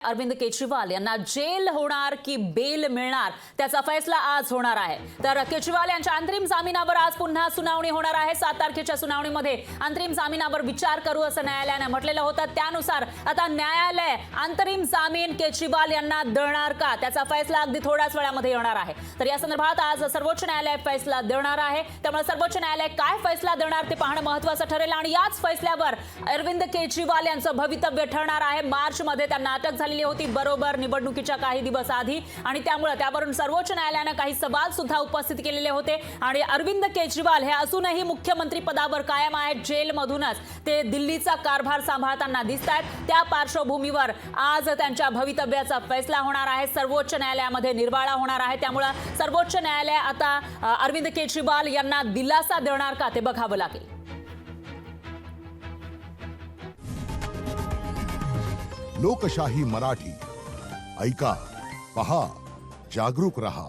अरविंद केजरीवाल यांना जेल होणार की बेल मिळणार त्याचा फैसला आज होणार आहे। तर केजरीवाल यांच्या अंतरिम जामिनावर आज पुन्हा सुनावणी होणार आहे। 7 तारखेच्या सुनावणीमध्ये अंतरिम जामिनावर विचार करू असं न्यायालयाने म्हटलेलं होतं। त्यानुसार आता न्यायालय अंतरिम जामीन केजरीवाल यांना देणार का त्याचा फैसला अगदी थोड्याच वेळामध्ये येणार आहे। तर या संदर्भात आज सर्वोच्च न्यायालय फैसला देणार आहे। त्यामुळे सर्वोच्च न्यायालय काय फैसला देणार ते पाहणं महत्त्वाचं ठरेल आणि याच फैसल्यावर अरविंद केजरीवाल यांचं भवितव्य ठरणार आहे। मार्च मध्ये त्यांना अटक होती बरोबर निवडणुकीच्या काही दिवस आधी आणि त्यामुळे त्यावरून सर्वोच्च न्यायालयाने काही सवाल सुद्धा उपस्थित केलेले होते आणि अरविंद केजरीवाल हे अजूनही मुख्यमंत्री पदावर कायम आहेत। जेलमधूनच ते दिल्लीचा कारभार सांभाळताना दिसतात। त्या पार्श्वभूमीवर आज त्यांच्या भवितव्याचा फैसला होणार आहे। सर्वोच्च न्यायालयामध्ये निर्वाळा होणार आहे। त्यामुळे सर्वोच्च न्यायालय आता अरविंद केजरीवाल यांना दिलासा देणार का ते बघावं लागेल। लोकशाही मराठी ऐका, पहा, जागरूक रहा।